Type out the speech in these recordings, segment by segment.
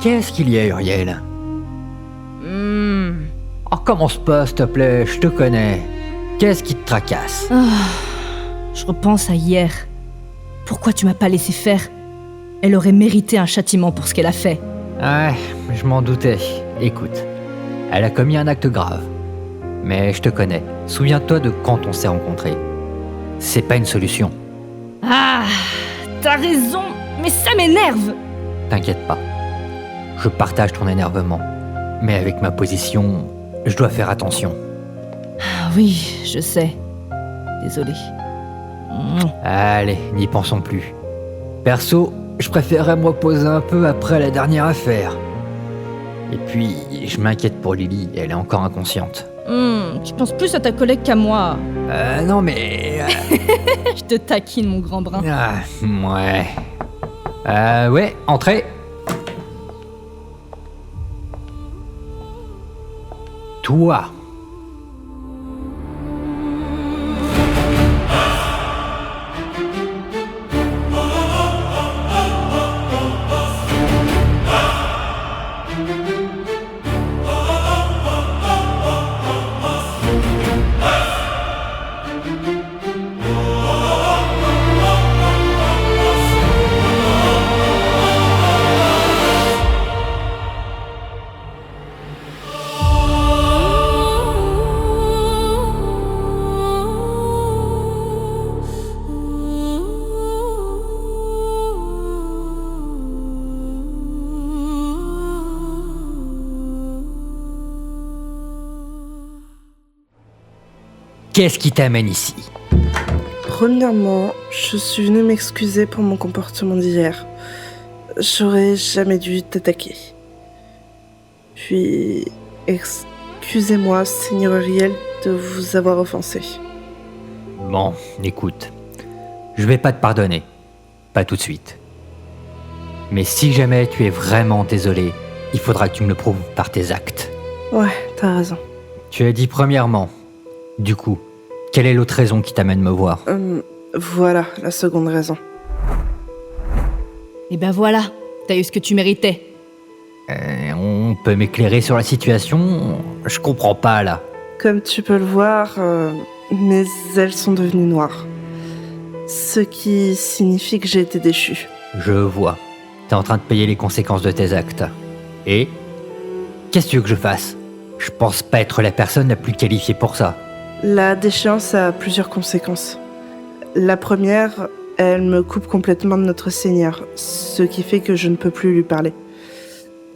Qu'est-ce qu'il y a, Uriel? Oh, commence pas, s'il te plaît, je te connais. Qu'est-ce qui te tracasse? Je repense à hier. Pourquoi tu m'as pas laissé faire? Elle aurait mérité un châtiment pour ce qu'elle a fait. Ouais, je m'en doutais. Écoute, elle a commis un acte grave. Mais je te connais. Souviens-toi de quand on s'est rencontrés. C'est pas une solution. Ah, t'as raison, mais ça m'énerve. T'inquiète pas. Je partage ton énervement. Mais avec ma position, je dois faire attention. Ah oui, je sais. Désolée. Allez, n'y pensons plus. Perso, je préférerais me reposer un peu après la dernière affaire. Et puis, je m'inquiète pour Lily, elle est encore inconsciente. Tu penses plus à ta collègue qu'à moi. Non mais... Je te taquine, mon grand brin. Ouais. Ouais, entrez. Toi. Qu'est-ce qui t'amène ici? Premièrement, je suis venue m'excuser pour mon comportement d'hier. J'aurais jamais dû t'attaquer. Puis, excusez-moi, Seigneur Uriel, de vous avoir offensé. Bon, écoute. Je vais pas te pardonner. Pas tout de suite. Mais si jamais tu es vraiment désolé, il faudra que tu me le prouves par tes actes. Ouais, t'as raison. Tu as dit premièrement. Du coup, quelle est l'autre raison qui t'amène me voir? Voilà la seconde raison. Et ben voilà, t'as eu ce que tu méritais. On peut m'éclairer sur la situation? Je comprends pas là. Comme tu peux le voir, mes ailes sont devenues noires. Ce qui signifie que j'ai été déchue. Je vois. T'es en train de payer les conséquences de tes actes. Et? Qu'est-ce que tu veux que je fasse? Je pense pas être la personne la plus qualifiée pour ça. La déchéance a plusieurs conséquences. La première, elle me coupe complètement de notre Seigneur, ce qui fait que je ne peux plus lui parler.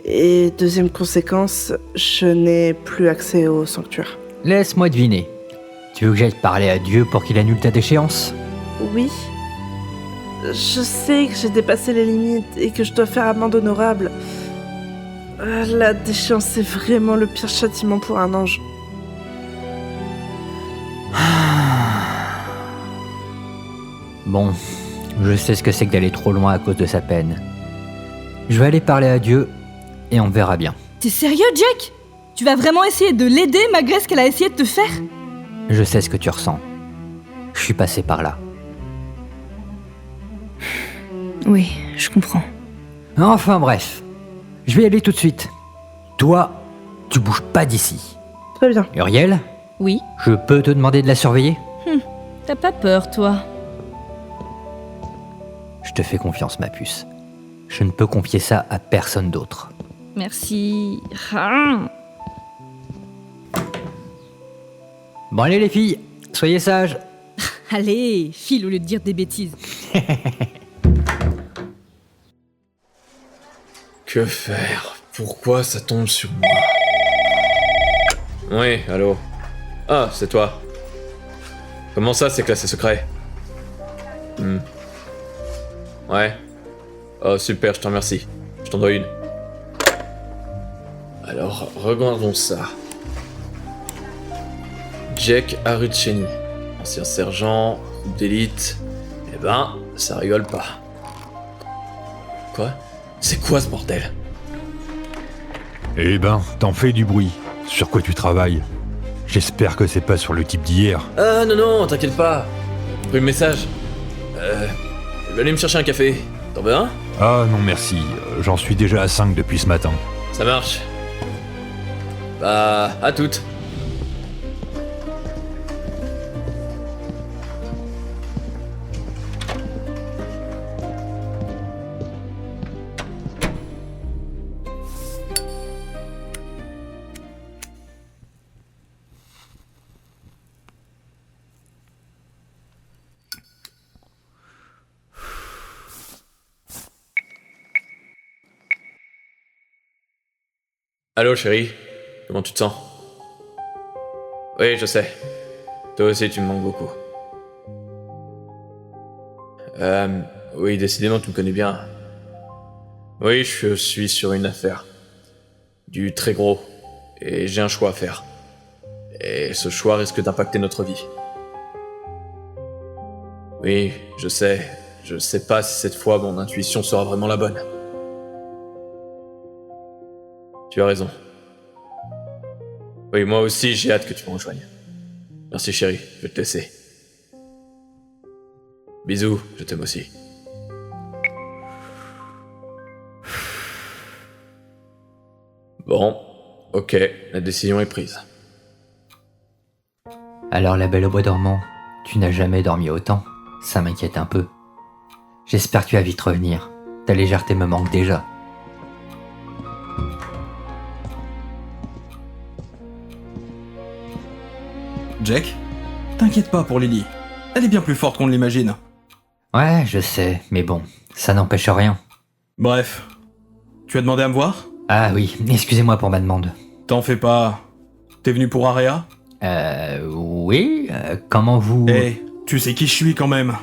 Et deuxième conséquence, je n'ai plus accès au sanctuaire. Laisse-moi deviner. Tu veux que j'aille parler à Dieu pour qu'il annule ta déchéance? Oui. Je sais que j'ai dépassé les limites et que je dois faire amende honorable. La déchéance est vraiment le pire châtiment pour un ange. Bon, je sais ce que c'est que d'aller trop loin à cause de sa peine. Je vais aller parler à Dieu et on verra bien. T'es sérieux, Jack? Tu vas vraiment essayer de l'aider malgré ce qu'elle a essayé de te faire? Je sais ce que tu ressens. Je suis passé par là. Oui, je comprends. Enfin bref, je vais y aller tout de suite. Toi, tu bouges pas d'ici. Très bien. Uriel, Oui? je peux te demander de la surveiller? T'as pas peur, toi? Je te fais confiance, ma puce. Je ne peux confier ça à personne d'autre. Merci. Bon allez les filles, soyez sages. Allez, file au lieu de dire des bêtises. Que faire? Pourquoi ça tombe sur moi? Oui, allô? Ah, c'est toi. Comment ça, c'est classé secret? Ouais. Oh, super, je te remercie. Je t'en dois une. Alors, regardons ça. Jack Aruceni, ancien sergent, groupe d'élite. Eh ben, ça rigole pas. Quoi? C'est quoi ce bordel? Eh ben, t'en fais du bruit. Sur quoi tu travailles? J'espère que c'est pas sur le type d'hier. Ah non, non, t'inquiète pas. J'ai pris le message. Allez me chercher un café. T'en veux un? Ah non merci, j'en suis déjà à 5 depuis ce matin. Ça marche. Bah, à toutes. Allô chérie, comment tu te sens? Oui, je sais. Toi aussi tu me manques beaucoup. Oui, décidément tu me connais bien. Oui, je suis sur une affaire. Du très gros. Et j'ai un choix à faire. Et ce choix risque d'impacter notre vie. Oui, je sais. Je sais pas si cette fois mon intuition sera vraiment la bonne. Tu as raison. Oui, moi aussi, j'ai hâte que tu me rejoignes. Merci chérie, je vais te laisser. Bisous, je t'aime aussi. Bon, ok, la décision est prise. Alors la belle au bois dormant, tu n'as jamais dormi autant. Ça m'inquiète un peu. J'espère que tu vas vite revenir. Ta légèreté me manque déjà. Jack, t'inquiète pas pour Lily. Elle est bien plus forte qu'on ne l'imagine. Ouais, je sais, mais bon, ça n'empêche rien. Bref, tu as demandé à me voir? Ah oui, excusez-moi pour ma demande. T'en fais pas. T'es venu pour Area? Oui, comment vous... Eh, tu sais qui je suis quand même.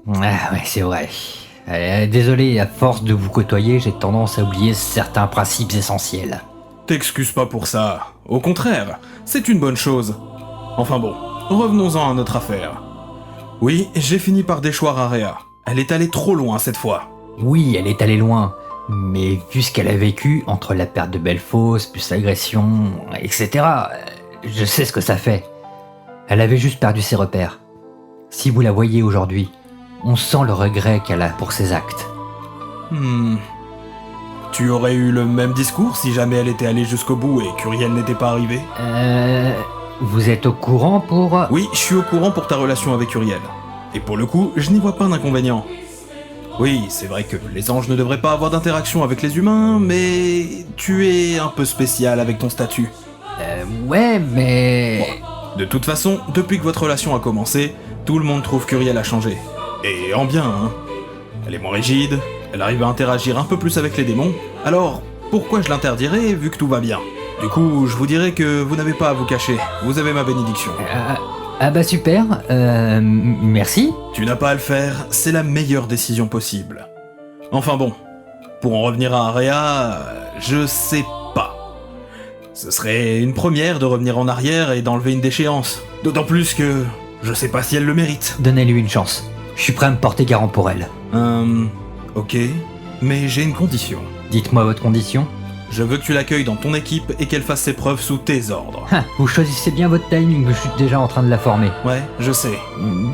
Ah ouais, c'est vrai. Désolé, à force de vous côtoyer, j'ai tendance à oublier certains principes essentiels. T'excuses pas pour ça. Au contraire, c'est une bonne chose. Enfin bon, revenons-en à notre affaire. Oui, j'ai fini par déchoir Area. Elle est allée trop loin cette fois. Oui, elle est allée loin, mais vu ce qu'elle a vécu entre la perte de Belfos, plus l'agression, etc., je sais ce que ça fait. Elle avait juste perdu ses repères. Si vous la voyez aujourd'hui, on sent le regret qu'elle a pour ses actes. Tu aurais eu le même discours si jamais elle était allée jusqu'au bout et qu'Uriel n'était pas arrivé? Vous êtes au courant pour... Oui, je suis au courant pour ta relation avec Uriel. Et pour le coup, je n'y vois pas d'inconvénient. Oui, c'est vrai que les anges ne devraient pas avoir d'interaction avec les humains, mais tu es un peu spécial avec ton statut. Ouais, mais... De toute façon, depuis que votre relation a commencé, tout le monde trouve qu'Uriel a changé. Et en bien, hein. Elle est moins rigide, elle arrive à interagir un peu plus avec les démons, alors pourquoi je l'interdirais vu que tout va bien? Du coup, je vous dirais que vous n'avez pas à vous cacher, vous avez ma bénédiction. Ah bah super, merci. Tu n'as pas à le faire, c'est la meilleure décision possible. Enfin bon, pour en revenir à Area, je sais pas. Ce serait une première de revenir en arrière et d'enlever une déchéance. D'autant plus que je sais pas si elle le mérite. Donnez-lui une chance. Je suis prêt à me porter garant pour elle. Ok, mais j'ai une condition. Dites-moi votre condition. Je veux que tu l'accueilles dans ton équipe et qu'elle fasse ses preuves sous tes ordres. Ah, vous choisissez bien votre timing, je suis déjà en train de la former. Ouais, je sais.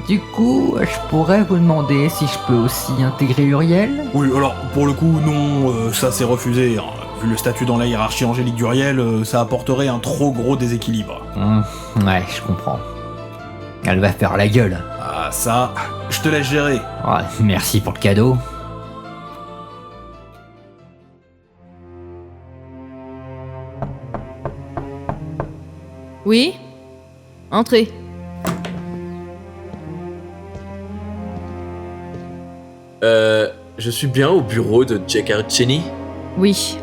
Du coup, je pourrais vous demander si je peux aussi intégrer Uriel? Oui, alors, pour le coup, non, ça c'est refusé. Hein. Vu le statut dans la hiérarchie angélique d'Uriel, ça apporterait un trop gros déséquilibre. Ouais, je comprends. Elle va faire la gueule. Ah, ça, je te laisse gérer. Ouais, merci pour le cadeau. Oui? Entrez. Je suis bien au bureau de Jack Arceni? Oui.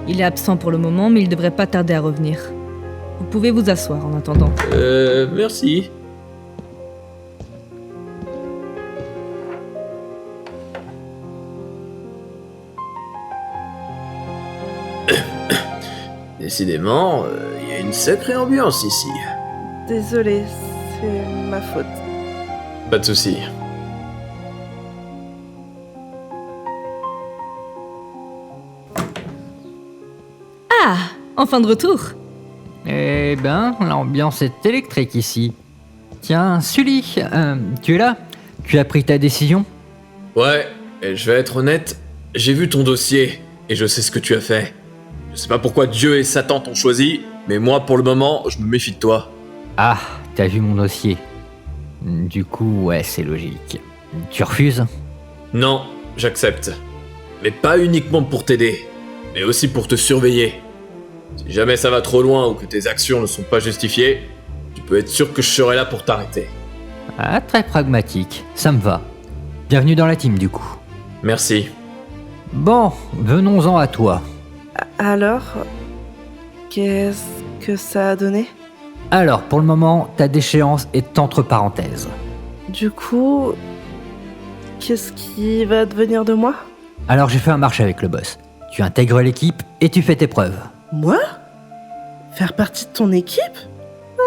Il est absent pour le moment, mais il devrait pas tarder à revenir. Vous pouvez vous asseoir en attendant. Merci. Décidément, il y a une sacrée ambiance ici. Désolée, c'est ma faute. Pas de soucis. Ah! Enfin de retour! Eh ben, l'ambiance est électrique ici. Tiens, Sully, tu es là? Tu as pris ta décision? Ouais, Et je vais être honnête, j'ai vu ton dossier, et je sais ce que tu as fait. Je sais pas pourquoi Dieu et Satan t'ont choisi, mais moi, pour le moment, je me méfie de toi. Ah, t'as vu mon dossier. Du coup, ouais, c'est logique. Tu refuses? Non, j'accepte. Mais pas uniquement pour t'aider, mais aussi pour te surveiller. Si jamais ça va trop loin ou que tes actions ne sont pas justifiées, tu peux être sûr que je serai là pour t'arrêter. Ah, très pragmatique, ça me va. Bienvenue dans la team du coup. Merci. Bon, venons-en à toi. Alors, qu'est-ce que ça a donné? Alors, pour le moment, ta déchéance est entre parenthèses. Du coup, qu'est-ce qui va devenir de moi? Alors j'ai fait un marché avec le boss. Tu intègres l'équipe et tu fais tes preuves. Moi? Faire partie de ton équipe?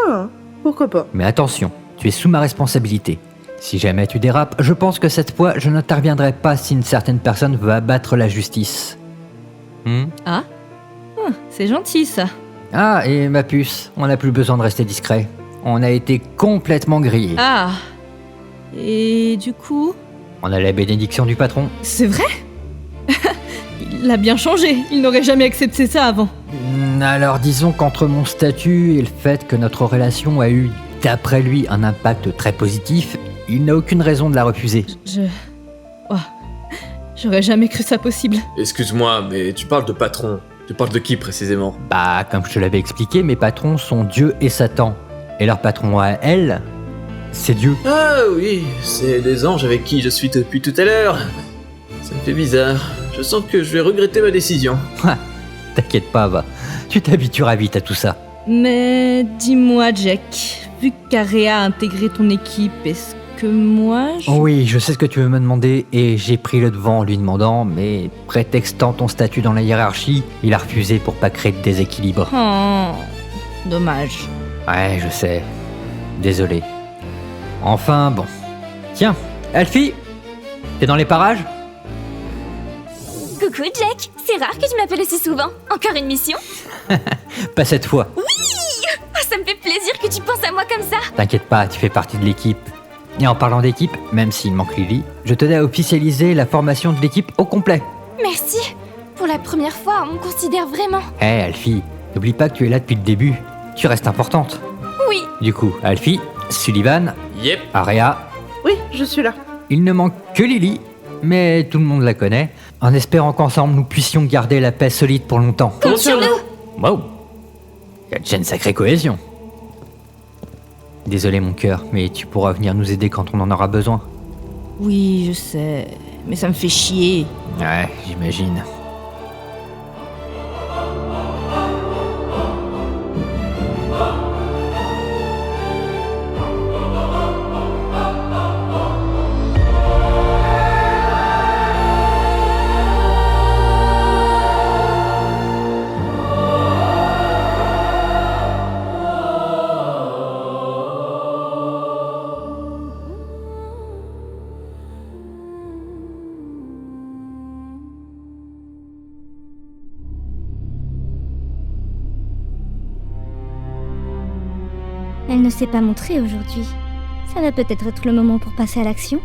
Ah, pourquoi pas? Mais attention, tu es sous ma responsabilité. Si jamais tu dérapes, je pense que cette fois, je n'interviendrai pas si une certaine personne veut abattre la justice. Ah, c'est gentil ça. Ah, et ma puce, on n'a plus besoin de rester discret. On a été complètement grillés. Ah. Et du coup, On a la bénédiction du patron. c'est vrai? Il a bien changé. Il n'aurait jamais accepté ça avant. Alors disons qu'entre mon statut et le fait que notre relation a eu, d'après lui, un impact très positif, il n'a aucune raison de la refuser. Oh, j'aurais jamais cru ça possible. Excuse-moi, mais tu parles de patron. Tu parles de qui précisément? Bah, comme je te l'avais expliqué, mes patrons sont Dieu et Satan. Et leur patron à elle, c'est Dieu. Ah oui, c'est des anges avec qui je suis depuis tout à l'heure. Ça me fait bizarre. Je sens que je vais regretter ma décision. T'inquiète pas, va. Tu t'habitueras vite à tout ça. Mais dis-moi, Jack, vu qu'Area a intégré ton équipe, est-ce que moi je... Oui, je sais ce que tu veux me demander et j'ai pris le devant en lui demandant, mais prétextant ton statut dans la hiérarchie, il a refusé pour pas créer de déséquilibre. Oh, dommage. Ouais, je sais. Désolé. Enfin, bon. Tiens, Alfie, t'es dans les parages? Coucou Jack, c'est rare que tu m'appelles aussi souvent. Encore une mission? Pas cette fois. Oh, ça me fait plaisir que tu penses à moi comme ça. T'inquiète pas, tu fais partie de l'équipe. Et en parlant d'équipe, même s'il manque Lily, je tenais à officialiser la formation de l'équipe au complet. Merci. Pour la première fois, on me considère vraiment. Alfie, n'oublie pas que tu es là depuis le début. Tu restes importante. Oui. Du coup, Alfie, Sullivan, Yep. Area, Oui, je suis là. il ne manque que Lily, mais tout le monde la connaît, en espérant qu'ensemble nous puissions garder la paix solide pour longtemps. Compte sur nous. Wow, y a déjà une sacrée cohésion. Désolé mon cœur, mais tu pourras venir nous aider quand on en aura besoin. Oui, je sais, mais ça me fait chier. Ouais, j'imagine. Elle ne s'est pas montrée aujourd'hui. Ça va peut-être être le moment pour passer à l'action.